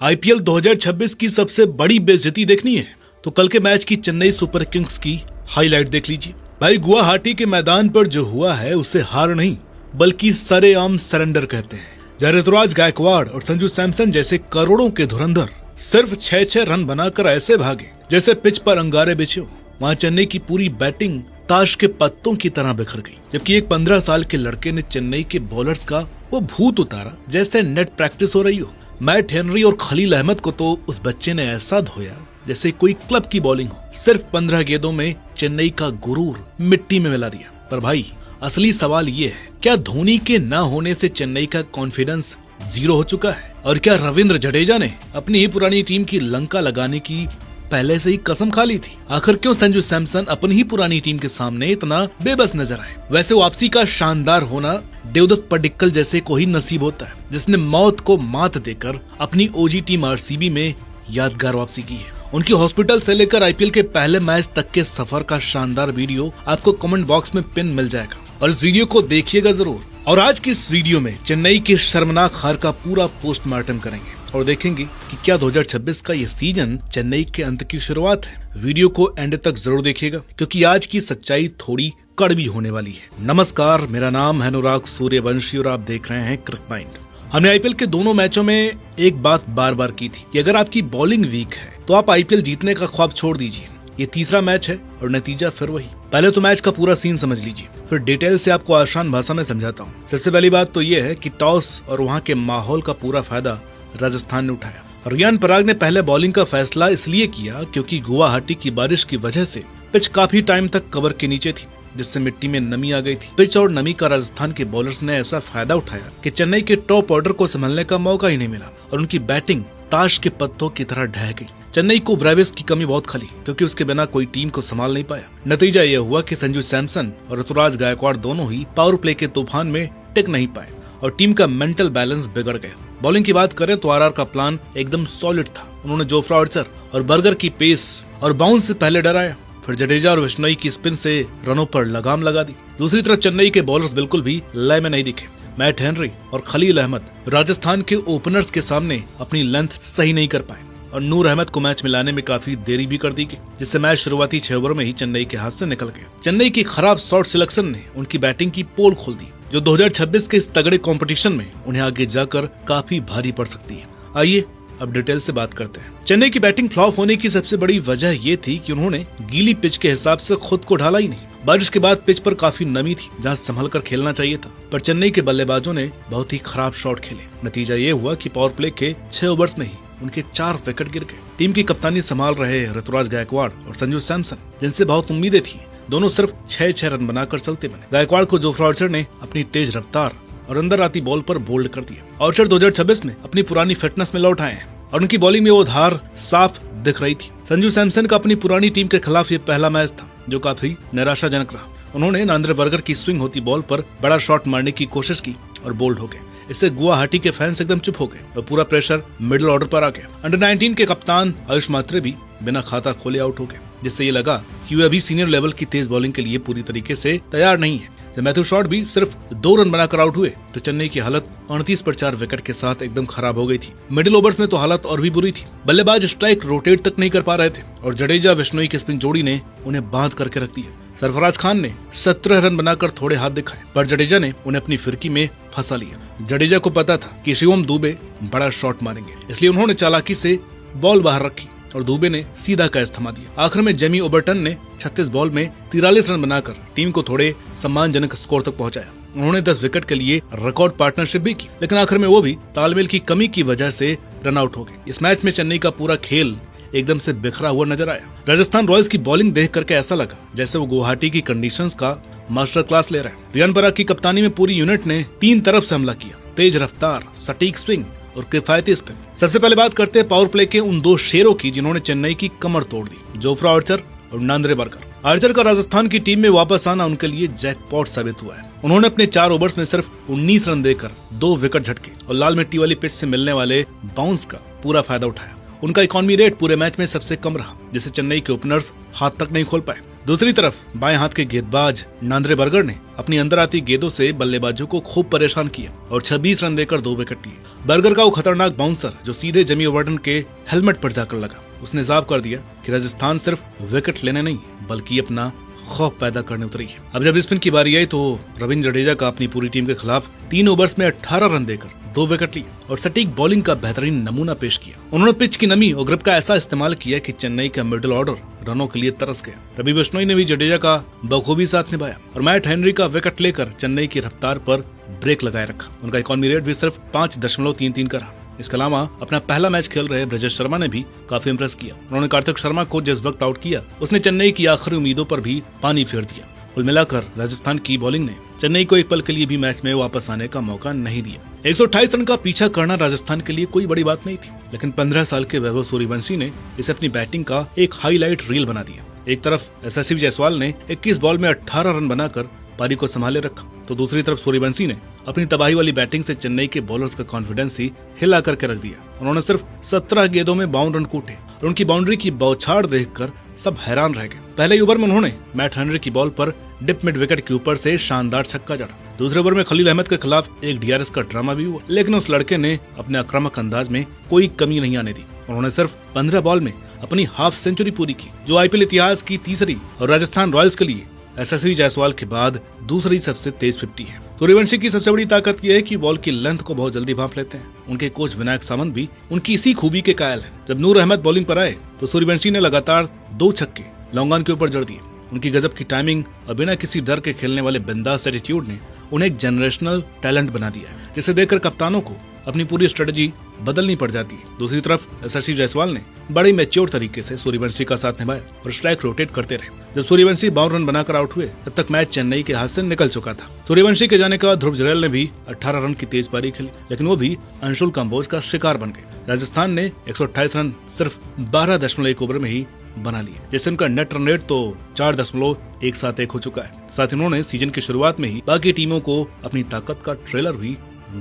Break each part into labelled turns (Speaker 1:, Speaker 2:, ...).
Speaker 1: IPL 2026 की सबसे बड़ी बेइज्जती देखनी है तो कल के मैच की चेन्नई सुपर किंग्स की हाईलाइट देख लीजिए। भाई गुवाहाटी के मैदान पर जो हुआ है उसे हार नहीं बल्कि सरेआम सरेंडर कहते हैं। जहाँ ऋतुराज गायकवाड़ और संजू सैमसन जैसे करोड़ों के धुरंधर सिर्फ 6-6 रन बनाकर ऐसे भागे जैसे पिच पर अंगारे बिछे हो, वहाँ चेन्नई की पूरी बैटिंग ताश के पत्तों की तरह बिखर गई। जबकि एक 15 साल के लड़के ने चेन्नई के बॉलर्स का वो भूत उतारा जैसे नेट प्रैक्टिस हो रही हो। मैट हेनरी और खलील अहमद को तो उस बच्चे ने ऐसा धोया जैसे कोई क्लब की बॉलिंग हो। सिर्फ 15 गेंदों में चेन्नई का गुरूर मिट्टी में मिला दिया। पर भाई असली सवाल ये है, क्या धोनी के न होने से चेन्नई का कॉन्फिडेंस जीरो हो चुका है? और क्या रविंद्र जडेजा ने अपनी ही पुरानी टीम की लंका लगाने की पहले से ही कसम खा ली थी? आखिर क्यों संजू सैमसन अपनी ही पुरानी टीम के सामने इतना बेबस नजर आए? वैसे वापसी का शानदार होना देवदत्त पडिक्कल जैसे को ही नसीब होता है, जिसने मौत को मात देकर अपनी ओजी टीम आरसीबी में यादगार वापसी की है। उनकी हॉस्पिटल से लेकर आईपीएल के पहले मैच तक के सफर का शानदार वीडियो आपको कमेंट बॉक्स में पिन मिल जाएगा और इस वीडियो को देखिएगा जरूर। और आज की इस वीडियो में चेन्नई की शर्मनाक हार का पूरा पोस्टमार्टम करेंगे और देखेंगे कि क्या 2026 का ये सीजन चेन्नई के अंत की शुरुआत है। वीडियो को एंड तक जरूर देखिएगा क्योंकि आज की सच्चाई थोड़ी कड़वी होने वाली है। नमस्कार, मेरा नाम है अनुराग सूर्यवंशी और आप देख रहे हैं क्रिक माइंड। हमने आईपीएल के दोनों मैचों में एक बात बार बार की थी कि अगर आपकी बॉलिंग वीक है तो आप आईपीएल जीतने का ख्वाब छोड़ दीजिए। ये तीसरा मैच है और नतीजा फिर वही। पहले तो मैच का पूरा सीन समझ लीजिए, फिर डिटेल से आपको आसान भाषा में समझाता हूँ। सबसे पहली बात तो ये है कि टॉस और वहाँ के माहौल का पूरा फायदा राजस्थान ने उठाया। रियान पराग ने पहले बॉलिंग का फैसला इसलिए किया क्योंकि गुवाहाटी की बारिश की वजह से पिच काफी टाइम तक कवर के नीचे थी, जिससे मिट्टी में नमी आ गई थी। पिच और नमी का राजस्थान के बॉलर्स ने ऐसा फायदा उठाया कि चेन्नई के टॉप ऑर्डर को संभलने का मौका ही नहीं मिला और उनकी बैटिंग ताश के पत्तों की तरह ढह गई। चेन्नई को ब्रेविस की कमी बहुत खली क्योंकि उसके बिना कोई टीम को संभाल नहीं पाया। नतीजा यह हुआ कि संजू सैमसन और ऋतुराज गायकवाड़ दोनों ही पावर प्ले के तूफान में टिक नहीं पाए और टीम का मेंटल बैलेंस बिगड़ गया। बॉलिंग की बात करें तो आरआर का प्लान एकदम सॉलिड था। उन्होंने जोफ्रा आर्चर और बर्गर की पेस और बाउंस से पहले डराया, फिर जडेजा और बिश्नोई की स्पिन से रनों पर लगाम लगा दी। दूसरी तरफ चेन्नई के बॉलर्स बिल्कुल भी लय में नहीं दिखे। मैट हेनरी और खलील अहमद राजस्थान के ओपनर्स के सामने अपनी लेंथ सही नहीं कर पाए और नूर अहमद को मैच में लाने में काफी देरी भी कर दी गई, जिससे मैच शुरुआती 6 ओवर में ही चेन्नई के हाथ से निकल गया। चेन्नई की खराब शॉट सिलेक्शन ने उनकी बैटिंग की पोल खोल दी, जो 2026 के इस तगड़े कंपटीशन में उन्हें आगे जाकर काफी भारी पड़ सकती है। आइए अब डिटेल से बात करते हैं। चेन्नई की बैटिंग फ्लॉप होने की सबसे बड़ी वजह ये थी कि उन्होंने गीली पिच के हिसाब से खुद को ढाला ही नहीं। बारिश के बाद पिच पर काफी नमी थी जहां संभल कर खेलना चाहिए था, पर चेन्नई के बल्लेबाजों ने बहुत ही खराब शॉट खेले। नतीजा ये हुआ कि पावर प्ले के 6 ओवर्स में ही उनके 4 विकेट गिर गए। टीम की कप्तानी संभाल रहे ऋतुराज गायकवाड़ और संजू सैमसन, जिनसे बहुत उम्मीदें थी, दोनों सिर्फ 6-6 रन बनाकर चलते बने। गायकवाड़ को जोफ्रा आर्चर ने अपनी तेज रफ्तार और अंदर आती बॉल पर बोल्ड कर दिया। आर्चर 2026 में अपनी पुरानी फिटनेस में लौट आए हैं और उनकी बॉलिंग में वो धार साफ दिख रही थी। संजू सैमसन का अपनी पुरानी टीम के खिलाफ ये पहला मैच था जो काफी निराशाजनक रहा। उन्होंने नरेंद्र बर्गर की स्विंग होती बॉल पर बड़ा शॉट मारने की कोशिश की और बोल्ड हो गए। इससे गुवाहाटी के फैंस एकदम चुप हो गए और पूरा प्रेशर मिडिल ऑर्डर पर आ गया। अंडर 19 के कप्तान आयुष मात्रे भी बिना खाता खोले आउट हो गए, जिससे ये लगा कि वे अभी सीनियर लेवल की तेज बॉलिंग के लिए पूरी तरीके से तैयार नहीं है। जब मैथ्यू शॉट भी सिर्फ 2 रन बनाकर आउट हुए तो चेन्नई की हालत 38 पर 4 विकेट के साथ एकदम खराब हो गई थी। मिडिल ओवर्स में तो हालत और भी बुरी थी। बल्लेबाज स्ट्राइक रोटेट तक नहीं कर पा रहे थे और जडेजा बिश्नोई की स्पिन जोड़ी ने उन्हें बांध करके रख दिया। सरफराज खान ने 17 रन बनाकर थोड़े हाथ दिखाए, पर जडेजा ने उन्हें अपनी फिरकी में फंसा लिया। जडेजा को पता था कि शिवम दुबे बड़ा शॉट मारेंगे, इसलिए उन्होंने चालाकी से बॉल बाहर रखी और दुबे ने सीधा कैच थमा दिया। आखिर में जेमी ओबर्टन ने 36 बॉल में 43 रन बनाकर टीम को थोड़े सम्मानजनक स्कोर तक पहुंचाया। उन्होंने 10 विकेट के लिए रिकॉर्ड पार्टनरशिप भी की, लेकिन आखिर में वो भी तालमेल की कमी की वजह से रन आउट हो गए। इस मैच में चेन्नई का पूरा खेल एकदम से बिखरा हुआ नजर आया। राजस्थान रॉयल्स की बॉलिंग देख करके ऐसा लगा जैसे वो गुवाहाटी की कंडीशंस का मास्टर क्लास ले रहा है। रियान पराग की कप्तानी में पूरी यूनिट ने 3 तरफ से हमला किया, तेज रफ्तार, सटीक स्विंग और किफायती स्पिन। सबसे पहले बात करते हैं पावर प्ले के उन 2 शेरों की जिन्होंने चेन्नई की कमर तोड़ दी, जोफ्रा आर्चर और नरेंद्र बर्गर। आर्चर का राजस्थान की टीम में वापस आना उनके लिए जैकपॉट साबित हुआ है। उन्होंने अपने 4 ओवर्स में सिर्फ 19 रन देकर 2 विकेट झटके और लाल मिट्टी वाली पिच से मिलने वाले बाउंस का पूरा फायदा उठाया। उनका इकॉनमी रेट पूरे मैच में सबसे कम रहा, जिसे चेन्नई के ओपनर्स हाथ तक नहीं खोल पाए। दूसरी तरफ बाएं हाथ के गेंदबाज नांद्रे बर्गर ने अपनी अंदर आती गेंदों से बल्लेबाजों को खूब परेशान किया और 26 रन देकर 2 विकेट लिए। बर्गर का वो खतरनाक बाउंसर जो सीधे जेमी ओवर्टन के हेलमेट पर जाकर लगा, उसने साफ कर दिया कि राजस्थान सिर्फ विकेट लेने नहीं बल्कि अपना खौफ पैदा करने उतरी है। अब जब स्पिन की बारी आई तो रविंद्र जडेजा का अपनी पूरी टीम के खिलाफ 3 ओवर्स में 18 रन देकर 2 विकेट लिए और सटीक बॉलिंग का बेहतरीन नमूना पेश किया। उन्होंने पिच की नमी और ग्रिप का ऐसा इस्तेमाल किया कि चेन्नई का मिडिल ऑर्डर रनों के लिए तरस गया। रवि बिश्नोई ने भी जडेजा का बखूबी साथ निभाया और मैट हेनरी का विकेट लेकर चेन्नई की रफ्तार पर ब्रेक लगाए रखा। उनका इकॉनमी रेट भी सिर्फ 5.33 का रहा। इसके अलावा अपना पहला मैच खेल रहे ब्रजेश शर्मा ने भी काफी इम्प्रेस किया। उन्होंने कार्तिक शर्मा को जिस वक्त आउट किया उसने चेन्नई की आखिरी उम्मीदों पर भी पानी फेर दिया। कुल मिलाकर राजस्थान की बॉलिंग ने चेन्नई को एक पल के लिए भी मैच में वापस आने का मौका नहीं दिया। 128 रन का पीछा करना राजस्थान के लिए कोई बड़ी बात नहीं थी, लेकिन 15 साल के वैभव सूर्यवंशी ने इसे अपनी बैटिंग का एक हाईलाइट रील बना दिया। एक तरफ यशस्वी जायसवाल ने 21 बॉल में 18 रन बनाकर पारी को संभाले रखा, तो दूसरी तरफ सूर्यवंशी ने अपनी तबाही वाली बैटिंग से चेन्नई के बॉलर्स का कॉन्फिडेंस ही हिला करके रख दिया। उन्होंने सिर्फ 17 गेंदों में 52 रन कूटे और उनकी बाउंड्री की बौछार देखकर सब हैरान रह गए। पहले ओवर में उन्होंने मैट हेनरी की बॉल पर डिप मिड विकेट के ऊपर से शानदार छक्का जड़ा। दूसरे ओवर में खलील अहमद के खिलाफ एक डीआरएस का ड्रामा भी हुआ, लेकिन उस लड़के ने अपने आक्रामक अंदाज में कोई कमी नहीं आने दी। उन्होंने सिर्फ 15 बॉल में अपनी हाफ सेंचुरी पूरी की, जो आईपीएल इतिहास की तीसरी और राजस्थान रॉयल्स के लिए यशस्वी जायसवाल के बाद दूसरी सबसे तेज 50 है। सूर्यवंशी की सबसे बड़ी ताकत यह है कि बॉल की लेंथ को बहुत जल्दी भांप लेते हैं। उनके कोच विनायक सामंत भी उनकी इसी खूबी के कायल हैं। जब नूर अहमद बॉलिंग पर आए तो सूर्यवंशी ने लगातार 2 छक्के लॉन्ग ऑन के ऊपर जड़ दिए। उनकी गजब की टाइमिंग और बिना किसी डर के खेलने वाले बिंदास एटीट्यूड ने उन्हें एक जनरेशनल टैलेंट बना दिया है, जिसे देखकर कप्तानों को अपनी पूरी स्ट्रेटजी बदलनी पड़ जाती है। दूसरी तरफ यशस्वी जायसवाल ने बड़े मैच्योर तरीके से सूर्यवंशी का साथ निभाया और स्ट्राइक रोटेट करते रहे। जब सूर्यवंशी 52 रन बनाकर आउट हुए तब तक मैच चेन्नई के हाथ से निकल चुका था। सूर्यवंशी के जाने के बाद ध्रुव जुरैल ने भी 18 रन की तेज पारी खेली, लेकिन वो भी अंशुल कंबोज का शिकार बन गए। राजस्थान ने 128 रन सिर्फ 12.1 ओवर में ही बना लिए, जिससे उनका नेट रन रेट तो 4.171 हो चुका है। साथ ही उन्होंने सीजन की शुरुआत में ही बाकी टीमों को अपनी ताकत का ट्रेलर भी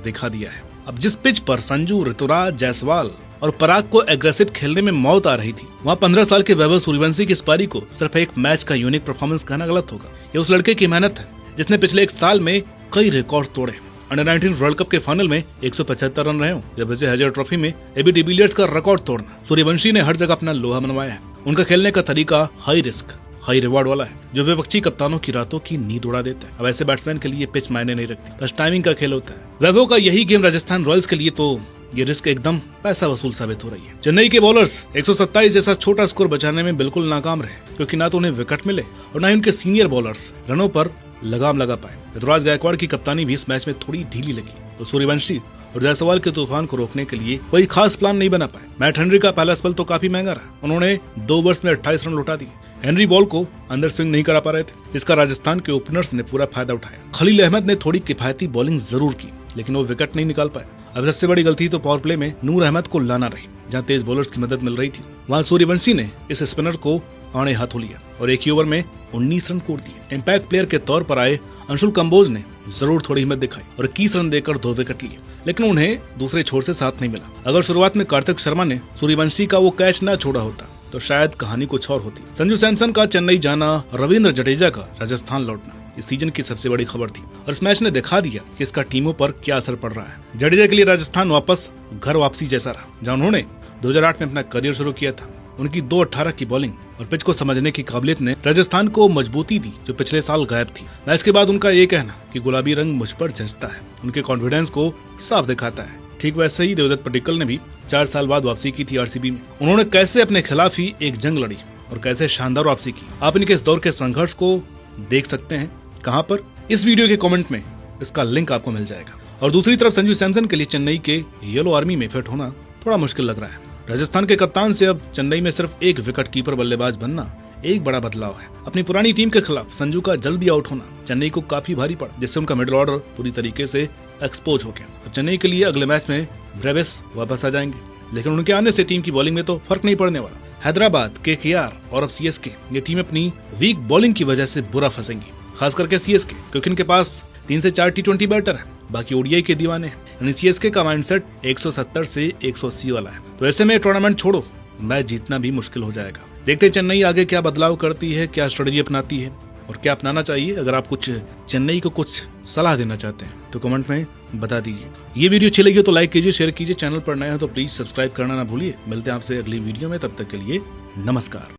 Speaker 1: दिखा दिया है। अब जिस पिच पर संजू, ऋतुराज, जायसवाल और पराग को एग्रेसिव खेलने में मौत आ रही थी, वहाँ 15 साल के वैभव सूर्यवंशी की इस पारी को सिर्फ एक मैच का यूनिक परफॉर्मेंस कहना गलत होगा। ये उस लड़के की मेहनत है जिसने पिछले 1 साल में कई रिकॉर्ड तोड़े। अंडर 19 वर्ल्ड कप के फाइनल में 175 रन रहे हो या विजय हजारे ट्रॉफी में एबी डिविलियर्स का रिकॉर्ड तोड़ना, सूर्यवंशी ने हर जगह अपना लोहा मनवाया है। उनका खेलने का तरीका हाई रिस्क हाई रिवार्ड वाला है, जो विपक्षी कप्तानों की रातों की नींद उड़ा देता है। अब ऐसे बैट्समैन के लिए पिच मायने नहीं रखती, बस टाइमिंग का खेल होता है। वैभव का यही गेम राजस्थान रॉयल्स के लिए तो ये रिस्क एकदम पैसा वसूल साबित हो रही है। चेन्नई के बॉलर्स 127 जैसा छोटा स्कोर बचाने में बिल्कुल नाकाम रहे, क्योंकि ना तो उन्हें विकेट मिले और ना ही उनके सीनियर बॉलर्स रनों पर लगाम लगा पाए। ऋतुराज गायकवाड़ की कप्तानी भी इस मैच में थोड़ी ढीली लगी, तो सूर्यवंशी और जायसवाल के तूफान को रोकने के लिए कोई खास प्लान नहीं बना पाए। मैट हेनरी का पहला स्पेल तो काफी महंगा रहा। उन्होंने 2 ओवर्स में 28 रन लौटा दिए। हेनरी बॉल को अंदर स्विंग नहीं करा पा रहे थे, जिसका राजस्थान के ओपनर्स ने पूरा फायदा उठाया। खलील अहमद ने थोड़ी किफायती बॉलिंग जरूर की, लेकिन वो विकेट नहीं निकाल पाए। अब सबसे बड़ी गलती तो पावर प्ले में नूर अहमद को लाना रही। जहां तेज बॉलर्स की मदद मिल रही थी, वहां सूर्यवंशी ने इस स्पिनर को आड़े हाथों लिया और एक ही ओवर में 19 रन कोड़ दिए। इम्पैक्ट प्लेयर के तौर पर आए अंशुल कंबोज ने जरूर थोड़ी हिम्मत दिखाई और 21 रन देकर 2 विकेट लिए, लेकिन उन्हें दूसरे छोर से साथ नहीं मिला। अगर शुरुआत में कार्तिक शर्मा ने सूर्यवंशी का वो कैच न छोड़ा होता तो शायद कहानी कुछ और होती। संजू सैमसन का चेन्नई जाना, रविंद्र जडेजा का राजस्थान लौटना इस सीजन की सबसे बड़ी खबर थी और इस मैच ने दिखा दिया कि इसका टीमों पर क्या असर पड़ रहा है। जडेजा के लिए राजस्थान वापस घर वापसी जैसा रहा। जहां उन्होंने 2008 में अपना करियर शुरू किया था, उनकी 2.18 की बॉलिंग और पिच को समझने की काबिलियत ने राजस्थान को मजबूती दी, जो पिछले साल गायब थी। मैच के बाद उनका ये कहना कि गुलाबी रंग मुझ पर जचता है, उनके कॉन्फिडेंस को साफ दिखाता है। ठीक वैसे ही देवदत्त पडिक्कल ने भी 4 साल बाद वापसी की थी आरसीबी में। उन्होंने कैसे अपने खिलाफ ही एक जंग लड़ी और कैसे शानदार वापसी की। आप इनके इस दौर के संघर्ष को देख सकते हैं। कहां पर? इस वीडियो के कमेंट में इसका लिंक आपको मिल जाएगा। और दूसरी तरफ संजू सैमसन के लिए चेन्नई के येलो आर्मी में फिट होना थोड़ा मुश्किल लग रहा है। राजस्थान के कप्तान से अब चेन्नई में सिर्फ एक विकेट कीपर बल्लेबाज बनना एक बड़ा बदलाव है। अपनी पुरानी टीम के खिलाफ संजू का जल्दी आउट होना चेन्नई को काफी भारी पड़ा, जिससे उनका मिडिल ऑर्डर पूरी तरीके से एक्सपोज हो गया। अब चेन्नई के लिए अगले मैच में ब्रेविस वापस आ जाएंगे, लेकिन उनके आने से टीम की बॉलिंग में तो फर्क नहीं पड़ने वाला। हैदराबाद, केकेआर और अब सीएसके, ये टीम अपनी वीक बॉलिंग की वजह से बुरा फंसेंगी, खास करके सीएसके, क्योंकि इनके पास 3 से 4 टी20 बैटर है, बाकी ओडीआई के दीवाने हैं। यानी सीएसके का माइंडसेट 170 से 180 वाला है। तो ऐसे में टूर्नामेंट छोड़ो, मैच जीतना भी मुश्किल हो जाएगा। देखते हैं चेन्नई आगे क्या बदलाव करती है, क्या स्ट्रेटजी अपनाती है और क्या अपनाना चाहिए। अगर आप कुछ चेन्नई को कुछ सलाह देना चाहते हैं तो कमेंट में बता दीजिए। ये वीडियो अच्छी लगी हो तो लाइक कीजिए, शेयर कीजिए। चैनल पर नए हो तो प्लीज सब्सक्राइब करना ना भूलिए। मिलते हैं आपसे अगली वीडियो में, तब तक के लिए नमस्कार।